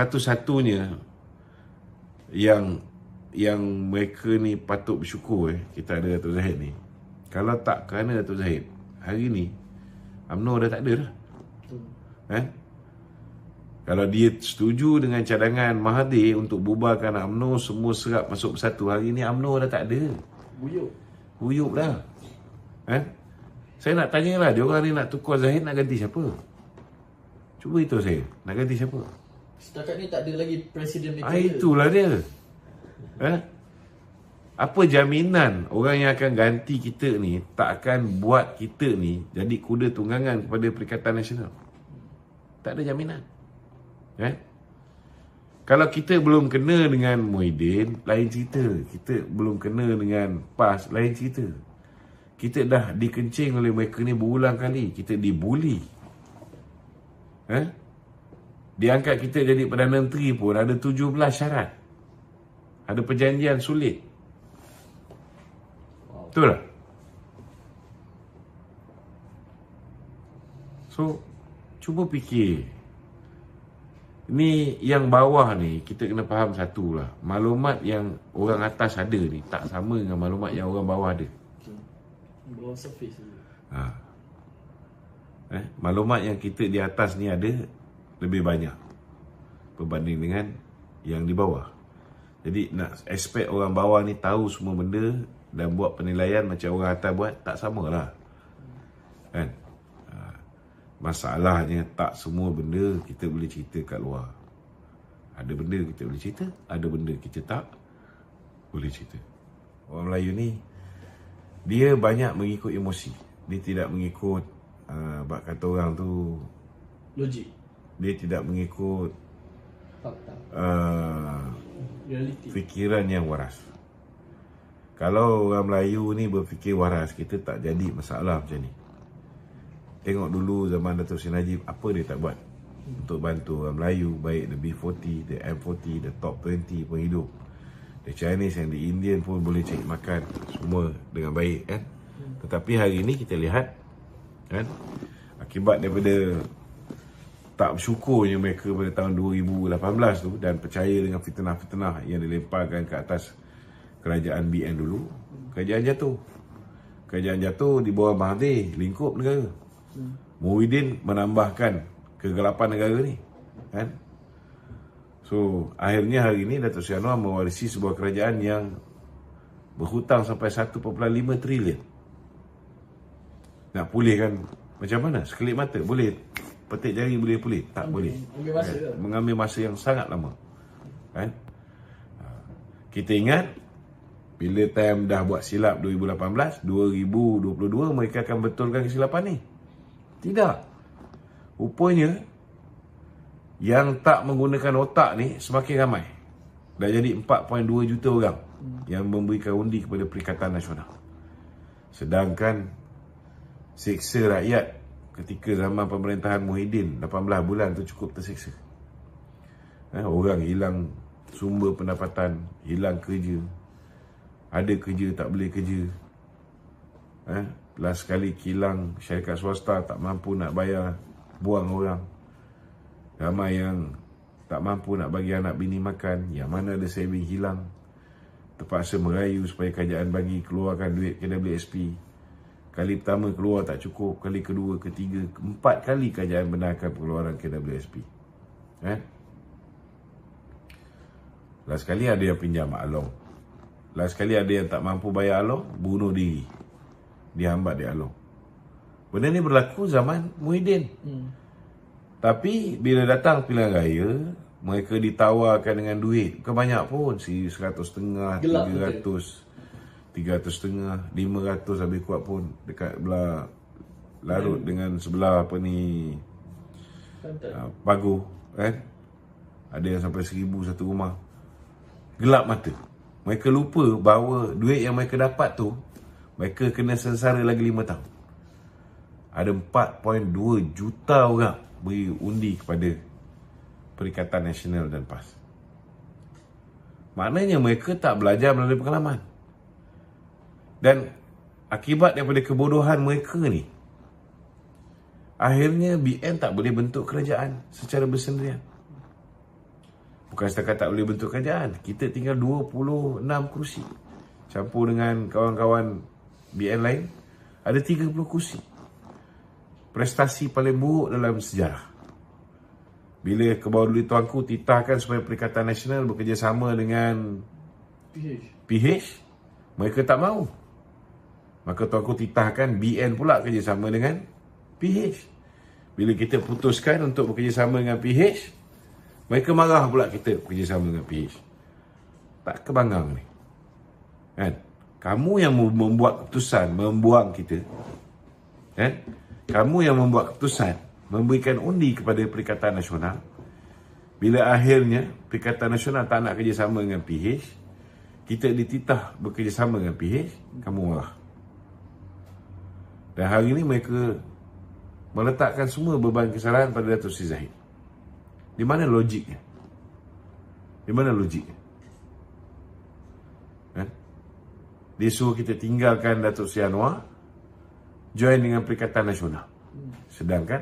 satu-satunya yang mereka ni patut bersyukur kita ada Datuk Zahid ni. Kalau tak kerana Datuk Zahid, hari ni UMNO dah tak ada dah. Kalau dia setuju dengan cadangan Mahathir untuk bubarkan UMNO, semua serap masuk bersatu, hari ni UMNO dah tak ada. Buyuk dah. Saya nak tanyalah, dia orang ni nak tukar Zahid, nak ganti siapa? Cuba itu saya, nak ganti siapa? Setakat ni tak ada lagi presiden mereka. Itulah dia. Apa jaminan orang yang akan ganti kita ni tak akan buat kita ni jadi kuda tunggangan kepada Perikatan Nasional? Tak ada jaminan. Kalau kita belum kena dengan Muhyiddin, lain cerita. Kita belum kena dengan PAS, lain cerita. Kita dah dikencing oleh mereka ni berulang kali. Kita dibuli. Diangkat kita jadi Perdana Menteri pun ada 17 syarat. Ada perjanjian sulit. Betul tak? So, cuba fikir. Ni yang bawah ni, kita kena faham satu lah. Maklumat yang orang atas ada ni tak sama dengan maklumat yang orang bawah ada. Bawah surface tu. Maklumat yang kita di atas ni ada lebih banyak berbanding dengan yang di bawah. Jadi nak expect orang bawah ni tahu semua benda dan buat penilaian macam orang atas buat, tak samalah. Masalahnya tak semua benda kita boleh cerita kat luar. Ada benda kita boleh cerita, ada benda kita tak boleh cerita. Orang Melayu ni dia banyak mengikut emosi. Dia tidak mengikut bak kata orang tu logik. Dia tidak mengikut fakta, realiti, fikiran yang waras. Kalau orang Melayu ni berfikir waras, kita tak jadi masalah macam ni. Tengok dulu zaman Datuk Seri Najib, apa dia tak buat untuk bantu orang Melayu, baik the B40, the M40, the top 20 pun hidup. The Chinese and the Indian pun boleh cari makan semua dengan baik kan. Tetapi hari ini kita lihat kan, akibat daripada tak bersyukurnya mereka pada tahun 2018 tu dan percaya dengan fitnah-fitnah yang dilemparkan ke atas kerajaan BN dulu, kerajaan jatuh. Kerajaan jatuh di bawah Mahathir, lingkup negara. Muhyiddin menambahkan kegelapan negara ni kan. So akhirnya hari ini Datuk Seri Anwar mewarisi sebuah kerajaan yang berhutang sampai 1.5 trilion. Nak pulihkan macam mana? Sekelip mata boleh, petik jari boleh pulih? Tak boleh. Mengambil masa yang sangat lama kan. Kita ingat bila time dah buat silap 2018, 2022 mereka akan betulkan kesilapan ni. Tidak. Rupanya yang tak menggunakan otak ni semakin ramai. Dah jadi 4.2 juta orang yang memberikan undi kepada Perikatan Nasional. Sedangkan siksa rakyat ketika zaman pemerintahan Muhyiddin 18 bulan tu cukup tersiksa. Orang hilang sumber pendapatan, hilang kerja. Ada kerja tak boleh kerja. Last sekali kilang syarikat swasta tak mampu nak bayar, buang orang. Ramai yang tak mampu nak bagi anak bini makan, yang mana ada saving hilang. Terpaksa merayu supaya kerajaan bagi keluarkan duit KWSP. Kali pertama keluar tak cukup, kali kedua, ketiga, 4 kali kerajaan benarkan pengeluaran KWSP. Last sekali ada yang pinjam along. Last sekali ada yang tak mampu bayar along, bunuh diri. Dihambat di along. Benda ni berlaku zaman Muhyiddin. Tapi bila datang pilihan raya, mereka ditawarkan dengan duit. Bukan banyak pun, 100.5, 300, 300.5, 500 habis kuat pun. Dekat belah Larut dengan sebelah apa ni, Paguh kan. Ada yang sampai 1,000 satu rumah. Gelap mata. Mereka lupa bahawa duit yang mereka dapat tu, mereka kena sengsara lagi 5 tahun. Ada 4.2 juta orang beri undi kepada Perikatan Nasional dan PAS. Maknanya mereka tak belajar melalui pengalaman. Dan akibat daripada kebodohan mereka ni, akhirnya BN tak boleh bentuk kerajaan secara bersendirian. Bukan setakat tak boleh bentuk kerajaan, kita tinggal 26 kerusi. Campur dengan kawan-kawan BN lain, ada 30 kerusi. Prestasi paling buruk dalam sejarah. Bila Kebawah Tuanku titahkan supaya Perikatan Nasional bekerjasama dengan PH, mereka tak mahu. Maka Tuanku titahkan BN pula kerjasama dengan PH. Bila kita putuskan untuk bekerjasama dengan PH, mereka marah pula kita bekerjasama dengan PH. Tak kebanggang ni. Kan? Kamu yang membuat keputusan membuang kita. Kan? Kamu yang membuat keputusan memberikan undi kepada Perikatan Nasional. Bila akhirnya Perikatan Nasional tak nak kerjasama dengan PH, kita dititah bekerjasama dengan PH, kamu marah. Dan hari ini mereka meletakkan semua beban kesalahan pada Datuk Seri Zahid. Di mana logiknya? Di mana logiknya? Dia suruh kita tinggalkan Datuk Seri Anwar, join dengan Perikatan Nasional. Sedangkan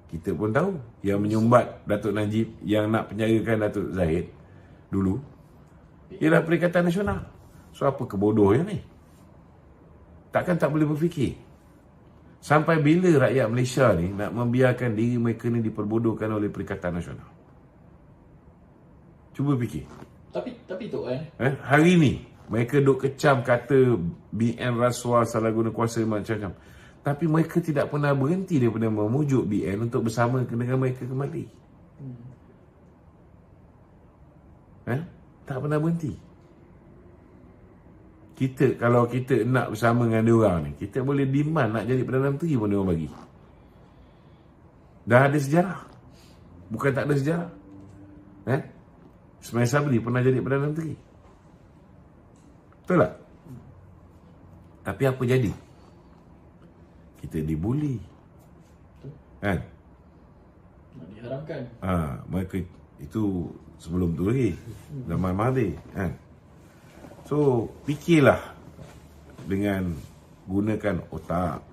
kita pun tahu yang menyumbat Datuk Najib, yang nak penjarakan Datuk Zahid dulu, ialah Perikatan Nasional. So apa kebodohnya ni? Takkan tak boleh berfikir? Sampai bila rakyat Malaysia ni nak membiarkan diri mereka ni diperbodohkan oleh Perikatan Nasional? Cuba fikir. Tapi tu hari ni mereka duk kecam kata BN rasuah, salah guna kuasa macam-macam. Tapi mereka tidak pernah berhenti daripada memujuk BN untuk bersama dengan mereka kembali. Tak pernah berhenti. Kalau kita nak bersama dengan diorang ni, kita boleh demand nak jadi Perdana Menteri pun diorang bagi. Dah ada sejarah. Bukan tak ada sejarah. Ismail Sabri pernah jadi Perdana Menteri. Betul tak? Tapi apa jadi? Kita dibuli. Kan? nak diharamkan. Mereka itu sebelum tu lagi. Zaman Mahathir. Kan? So, fikirlah dengan gunakan otak.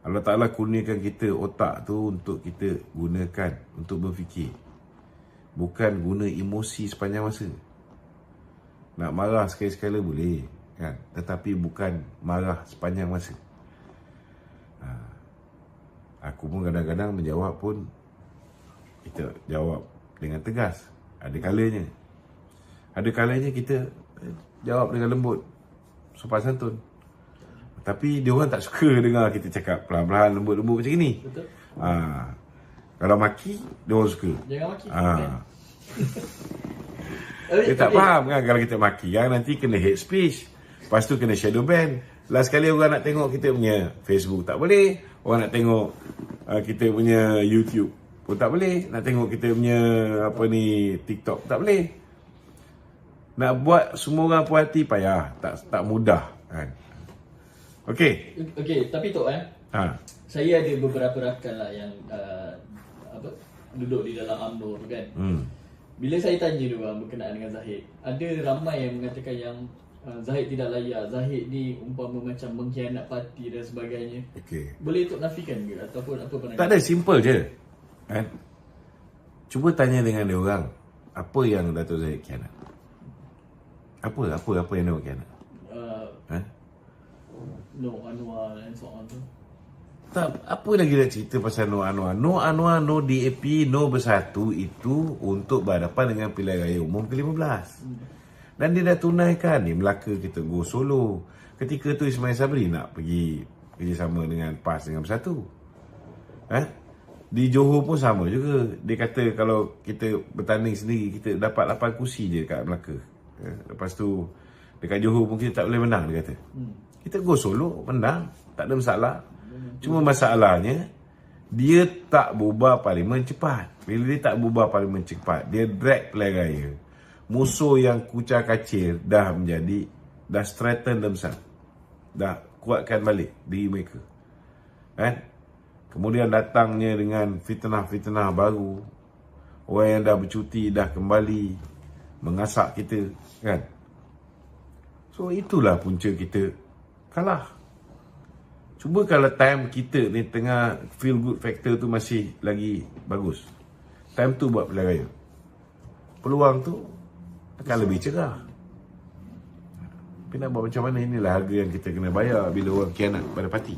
Allah Ta'ala kurniakan kita otak tu untuk kita gunakan untuk berfikir. Bukan guna emosi sepanjang masa. Nak marah sekali-sekala boleh, kan? Tetapi bukan marah sepanjang masa. Aku pun kadang-kadang menjawab pun, kita jawab dengan tegas. Ada kalanya kita jawab dengan lembut, sopan santun. Tapi dia orang tak suka dengar kita cakap pelan-pelan, lembut-lembut macam ni. Betul. Kalau maki, dia orang suka. Jangan maki. Dia tak faham kan, kalau kita maki kan, nanti kena hate speech. Lepas tu kena shadow ban. Last kali orang nak tengok kita punya Facebook tak boleh. Orang nak tengok kita punya YouTube pun tak boleh. Nak tengok kita punya TikTok tak boleh. Nak buat semua orang puas hati payah, tak mudah kan. Okey, tapi tu saya ada beberapa rakan lah yang duduk di dalam UMNO tu kan. Bila saya tanya dia orang berkenaan dengan Zahid, ada ramai yang mengatakan yang Zahid tidak layak, Zahid ni umpama macam mengkhianat parti dan sebagainya. Boleh untuk nafikan ke ataupun apa pandangan? Tak ada, simple je kan? Cuba tanya dengan dia orang, apa yang Datuk Zahid khianat? Apa yang dia khianat? No Anwar and so on tu. Tak, apa lagi nak cerita pasal No Anwar? No Anwar, no DAP, no Bersatu itu untuk berhadapan dengan pilihan raya umum ke-15. Dan dia dah tunaikan di Melaka kita go solo. Ketika tu Ismail Sabri nak pergi kerjasama dengan PAS dengan Bersatu. Di Johor pun sama juga. Dia kata kalau kita bertanding sendiri, kita dapat 8 kursi je kat Melaka. Lepas tu dekat Johor pun kita tak boleh menang, dia kata. Kita go solo, menang, tak ada masalah. Cuma masalahnya, dia tak bubar parlimen cepat. Bila dia tak bubar parlimen cepat, dia drag pilihan raya. Musuh yang kucar kacir dah straighten themselves. Dah kuatkan balik diri mereka. Kemudian datangnya dengan fitnah-fitnah baru. Orang yang dah bercuti dah kembali mengasak kita, kan? So itulah punca kita kalah. Cuba kalau time kita ni tengah feel good factor tu masih lagi bagus, time tu buat pilihan raya. peluang tu akan lebih cerah. Tapi nak buat macam mana, inilah harga yang kita kena bayar bila orang khianat pada parti.